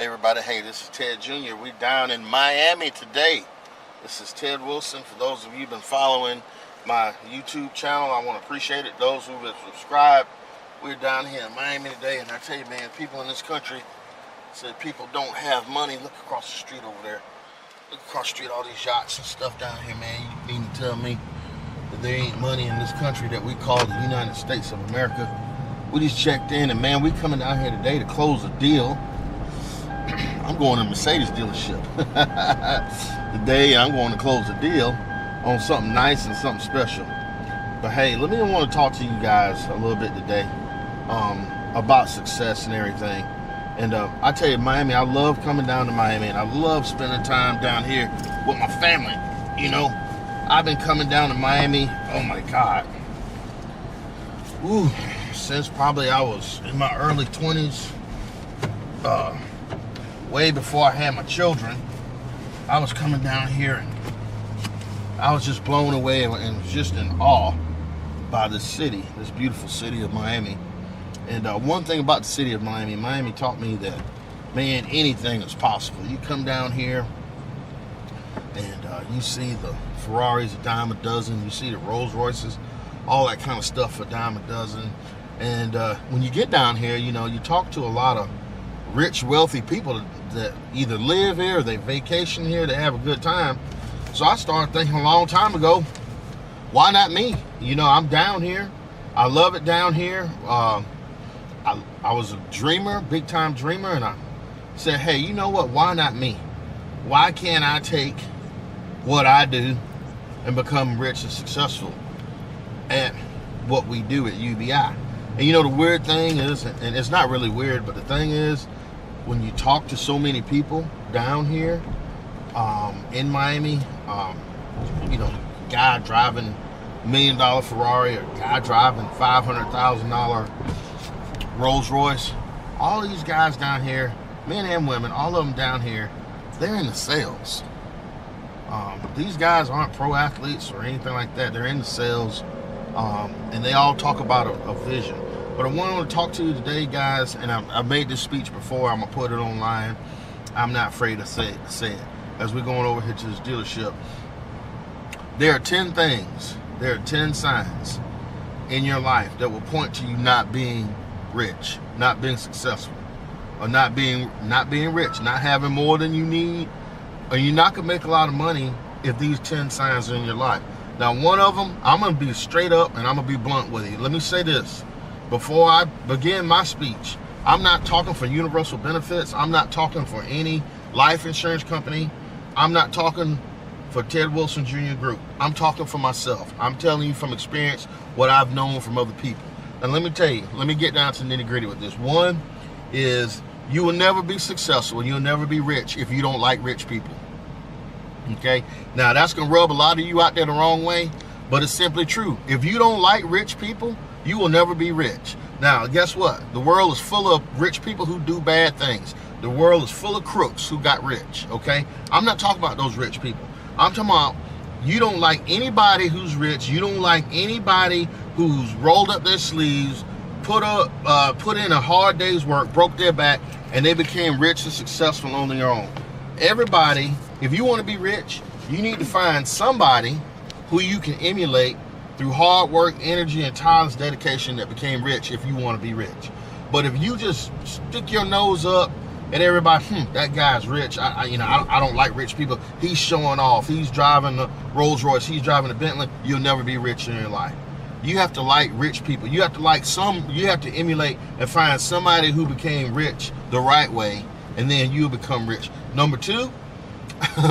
Hey everybody, hey, this is Ted Jr. We're down in Miami today. This is Ted Wilson. For those of you who've been following my YouTube channel, I want to appreciate it. Those who have subscribed, we're down here in Miami today, and I tell you, man, people in this country said people don't have money. Look across the street over there. Look across the street, all these yachts and stuff down here, man. You mean to tell me that there ain't money in this country that we call the United States of America? We just checked in, and man, we coming down here today to close a deal. I'm going to Mercedes dealership today. I'm going to close a deal on something nice and something special. But hey, let me want to talk to you guys a little bit today about success and everything. And I tell you, Miami, I love coming down to Miami, and I love spending time down here with my family. You know, I've been coming down to Miami, oh my God, since probably I was in my early 20s. Way before I had my children, I was coming down here and I was just blown away and just in awe by this city, this beautiful city of Miami. And one thing about the city of Miami taught me that, man, anything is possible. You come down here and you see the Ferraris a dime a dozen, you see the Rolls Royces, all that kind of stuff a dime a dozen. And when you get down here, you know, you talk to a lot of rich, wealthy people that either live here or they vacation here, they have a good time. So I started thinking a long time ago, why not me? You know, I'm down here. I love it down here. I was a dreamer, big time dreamer, and I said, hey, you know what? Why not me? Why can't I take what I do and become rich and successful at what we do at UBI? And you know, the weird thing is, and it's not really weird, but the thing is, when you talk to so many people down here in Miami, you know, guy driving $1 million Ferrari, or guy driving $500,000 Rolls Royce, all these guys down here, men and women, all of them down here, they're in the sales. These guys aren't pro athletes or anything like that. They're in the sales, and they all talk about a vision. But I want to talk to you today, guys, and I've made this speech before. I'm going to put it online. I'm not afraid to say it. As we're going over here to this dealership, there are 10 things, there are 10 signs in your life that will point to you not being rich, not being successful, or not being rich, not having more than you need, or you're not going to make a lot of money if these 10 signs are in your life. Now, one of them, I'm going to be straight up and I'm going to be blunt with you. Let me say this. Before I begin my speech, I'm not talking for universal benefits. I'm not talking for any life insurance company. I'm not talking for Ted Wilson Jr. Group. I'm talking for myself. I'm telling you from experience what I've known from other people. And let me tell you, let me get down to the nitty gritty with this. One is, you will never be successful, you'll never be rich if you don't like rich people. Okay? Now, that's going to rub a lot of you out there the wrong way, but it's simply true. If you don't like rich people, you will never be rich. Now, guess what? The world is full of rich people who do bad things. The world is full of crooks who got rich, okay? I'm not talking about those rich people. I'm talking about, you don't like anybody who's rich. You don't like anybody who's rolled up their sleeves, put in a hard day's work, broke their back, and they became rich and successful on their own. Everybody, if you want to be rich, you need to find somebody who you can emulate through hard work, energy, and tireless dedication that became rich if you want to be rich. But if you just stick your nose up at everybody, that guy's rich, I don't like rich people, he's showing off, he's driving the Rolls Royce, he's driving the Bentley, you'll never be rich in your life. You have to like rich people. You have to emulate and find somebody who became rich the right way, and then you'll become rich. Number two,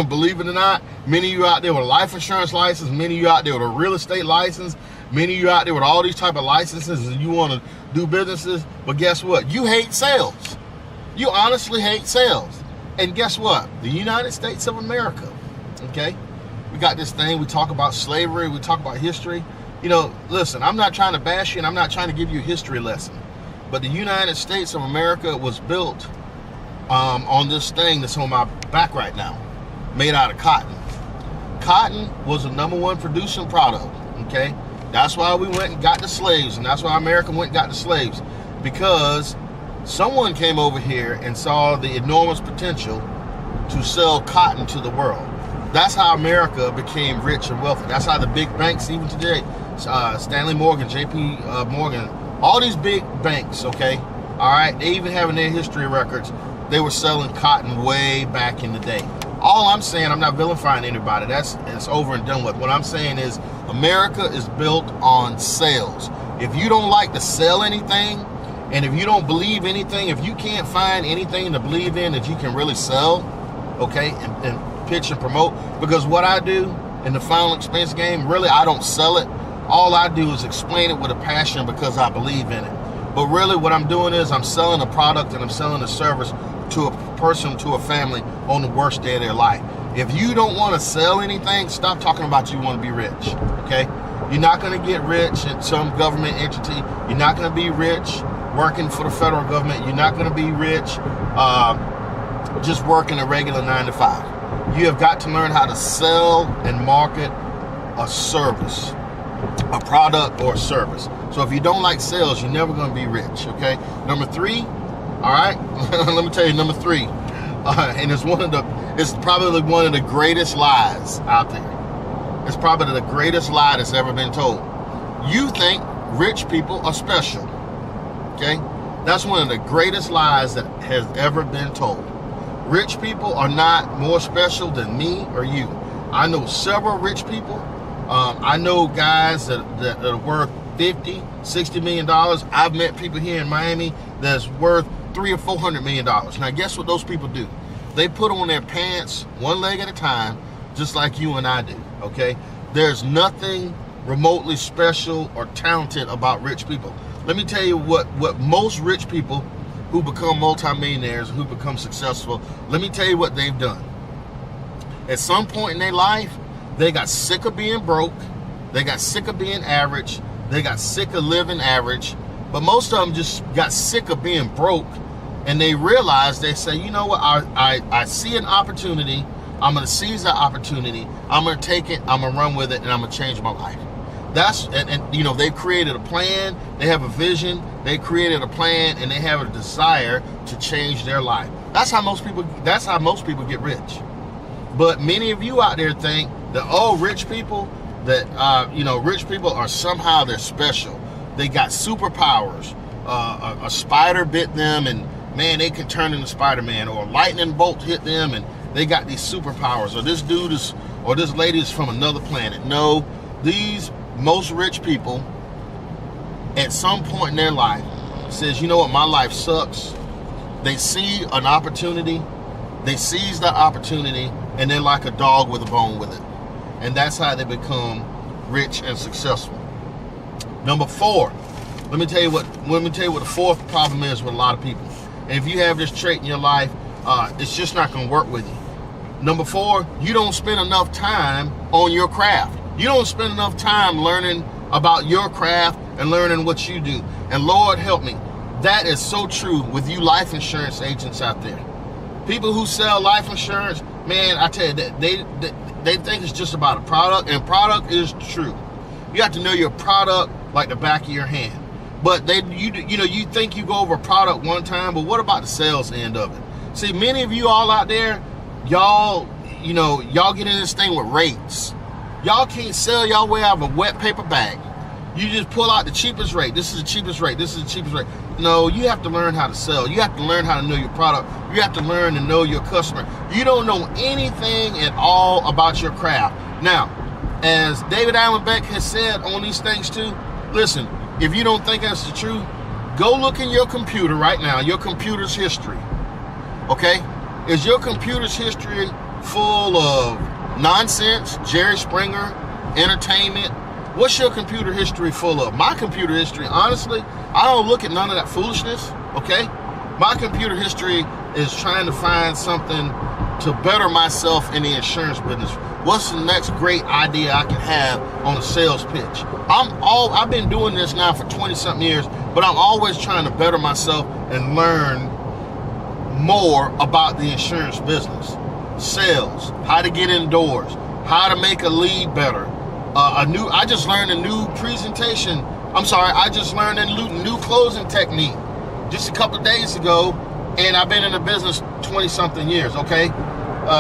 believe it or not, many of you out there with a life insurance license, many of you out there with a real estate license, many of you out there with all these type of licenses, and you want to do businesses, but guess what? You hate sales. You honestly hate sales. And guess what? The United States of America, okay? We got this thing, we talk about slavery, we talk about history. You know, listen, I'm not trying to bash you, and I'm not trying to give you a history lesson, but the United States of America was built on this thing that's on my back right now, made out of cotton. Cotton was the #1 producing product, okay? That's why we went and got the slaves, and that's why America went and got the slaves, because Someone came over here and saw the enormous potential to sell cotton to the world. That's how America became rich and wealthy. That's how the big banks, even today, Stanley Morgan, JP Morgan, all these big banks, okay, all right, they even have in their history records, they were selling cotton way back in the day. All I'm saying, I'm not vilifying anybody. It's over and done with. What I'm saying is America is built on sales. If you don't like to sell anything, and if you don't believe anything, if you can't find anything to believe in that you can really sell, okay, and pitch and promote, because what I do in the final expense game, really, I don't sell it. All I do is explain it with a passion because I believe in it. But really what I'm doing is I'm selling a product and I'm selling a service to a person, to a family on the worst day of their life. If you don't want to sell anything, stop talking about you want to be rich, okay? You're not going to get rich at some government entity. You're not going to be rich working for the federal government. You're not going to be rich just working a regular 9 to 5. You have got to learn how to sell and market a service, a product or a service. So if you don't like sales, you're never going to be rich, okay? Number 3, all right? Let me tell you, number 3, and it's probably one of the greatest lies out there. It's probably the greatest lie that's ever been told. You think rich people are special, okay? That's one of the greatest lies that has ever been told. Rich people are not more special than me or you. I know several rich people. I know guys that are worth $50, $60 million. I've met people here in Miami that's worth $300 or $400 million. Now, guess what those people do? They put on their pants one leg at a time, just like you and I do, okay? There's nothing remotely special or talented about rich people. Let me tell you what most rich people who become multimillionaires, who become successful, let me tell you what they've done. At some point in their life, they got sick of being broke. They got sick of being average. They got sick of living average. But most of them just got sick of being broke. And they realized, they say, you know what, I see an opportunity. I'm going to seize that opportunity. I'm going to take it. I'm going to run with it. And I'm going to change my life. And you know, they've created a plan. They have a vision. They created a plan. And they have a desire to change their life. That's how most people get rich. But many of you out there think that, oh, rich people, that, rich people are somehow they're special. They got superpowers. A spider bit them and, man, they can turn into Spider-Man, or a lightning bolt hit them and they got these superpowers, or this dude is, or this lady is from another planet. No, these most rich people at some point in their life says, you know what, my life sucks. They see an opportunity, they seize that opportunity, and they're like a dog with a bone with it. And that's how they become rich and successful. Number 4, let me tell you what the fourth problem is with a lot of people. And if you have this trait in your life, it's just not going to work with you. Number 4, you don't spend enough time on your craft. You don't spend enough time learning about your craft and learning what you do. And Lord help me, that is so true with you life insurance agents out there. People who sell life insurance, man, I tell you, they think it's just about a product, and product is true. You have to know your product like the back of your hand. But you think you go over a product one time, but what about the sales end of it? See, many of you all out there, y'all get in this thing with rates. Y'all can't sell y'all way out of a wet paper bag. You just pull out the cheapest rate. This is the cheapest rate. This is the cheapest rate. No, you have to learn how to sell. You have to learn how to know your product. You have to learn to know your customer. You don't know anything at all about your craft. Now, as David Allen Beck has said on these things too, listen, if you don't think that's the truth, go look in your computer right now, your computer's history. Okay? Is your computer's history full of nonsense, Jerry Springer, entertainment? What's your computer history full of? My computer history, honestly, I don't look at none of that foolishness, okay? My computer history is trying to find something to better myself in the insurance business. What's the next great idea I can have on a sales pitch? I've been doing this now for 20-something years, but I'm always trying to better myself and learn more about the insurance business. Sales, how to get indoors, how to make a lead better. I just learned a new presentation. I just learned a new closing technique. just a couple of days ago, and I've been in the business 20-something years, okay?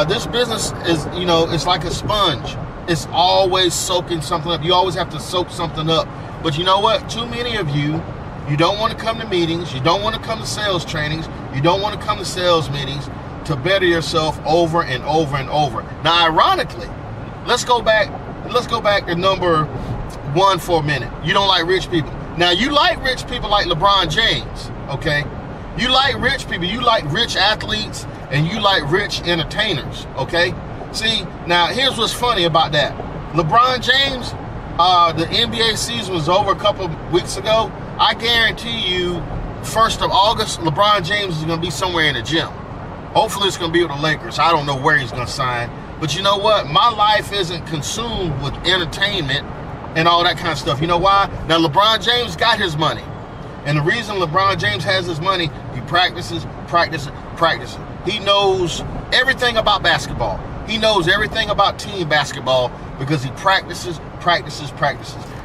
This business is, it's like a sponge. It's always soaking something up. You always have to soak something up. But you know what? Too many of you don't want to come to meetings. You don't want to come to sales trainings. You don't want to come to sales meetings to better yourself over and over and over. Now, ironically, let's go back to number one for a minute. You don't like rich people. Now, you like rich people like LeBron James, okay? You like rich people. You like rich athletes, and you like rich entertainers, okay? See, now, here's what's funny about that. LeBron James, the NBA season was over a couple of weeks ago. I guarantee you, 1st of August, LeBron James is going to be somewhere in the gym. Hopefully, it's going to be with the Lakers. I don't know where he's going to sign. But you know what? My life isn't consumed with entertainment and all that kind of stuff. You know why? Now, LeBron James got his money. And the reason LeBron James has his money, he practices. He knows everything about basketball. He knows everything about team basketball because he practices.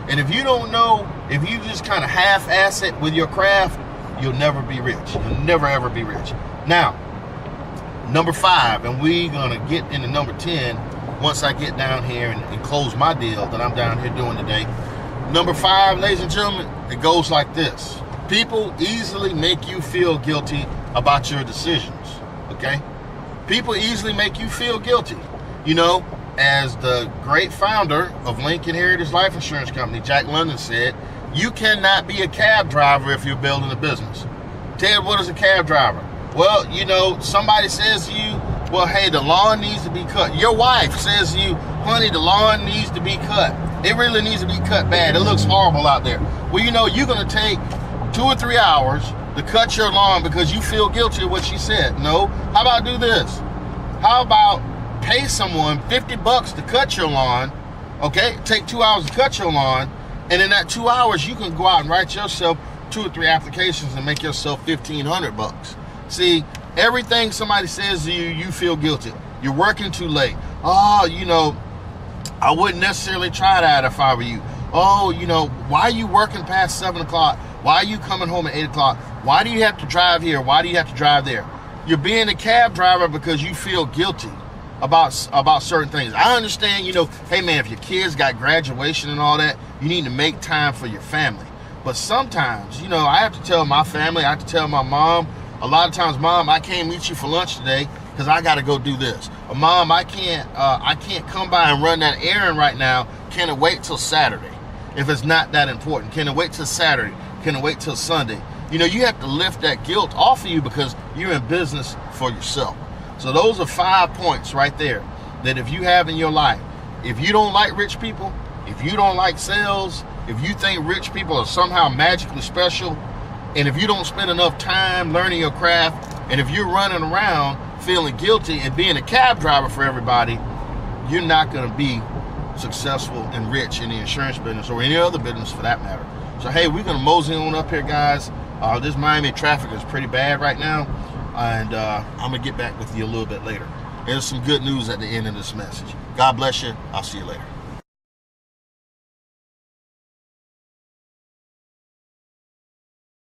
And if you don't know, if you just kind of half-ass it with your craft, you'll never be rich. You'll never, ever be rich. Now, number 5, and we're going to get into number 10 once I get down here and close my deal that I'm down here doing today. Number 5, ladies and gentlemen, it goes like this. People easily make you feel guilty about your decisions, okay? People easily make you feel guilty. As the great founder of Lincoln Heritage Life Insurance Company, Jack London, said, you cannot be a cab driver if you're building a business. Ted, what is a cab driver? Well, somebody says to you, well, hey, the lawn needs to be cut. Your wife says to you, honey, the lawn needs to be cut. It really needs to be cut bad. It looks horrible out there. Well, you're going to take 2 or 3 hours to cut your lawn because you feel guilty of what she said. No. How about do this? How about pay someone $50 to cut your lawn, okay? Take 2 hours to cut your lawn, and in that 2 hours, you can go out and write yourself 2 or 3 applications and make yourself $1,500. See, everything somebody says to you, you feel guilty. You're working too late. Oh, I wouldn't necessarily try that if I were you. Oh, why are you working past 7 o'clock? Why are you coming home at 8 o'clock? Why do you have to drive here? Why do you have to drive there? You're being a cab driver because you feel guilty about certain things. I understand, hey man, if your kids got graduation and all that, you need to make time for your family. But sometimes, I have to tell my family, I have to tell my mom, a lot of times, Mom, I can't meet you for lunch today because I got to go do this. Or, Mom, I can't come by and run that errand right now. Can it wait till Saturday? If it's not that important, can it wait till Saturday? Can it wait till Sunday? You have to lift that guilt off of you because you're in business for yourself. So those are 5 points right there that if you have in your life, if you don't like rich people, if you don't like sales, if you think rich people are somehow magically special, and if you don't spend enough time learning your craft, and if you're running around feeling guilty and being a cab driver for everybody, you're not going to be successful and rich in the insurance business or any other business for that matter. So, hey, we're going to mosey on up here, guys. This Miami traffic is pretty bad right now, and I'm going to get back with you a little bit later. There's some good news at the end of this message. God bless you. I'll see you later.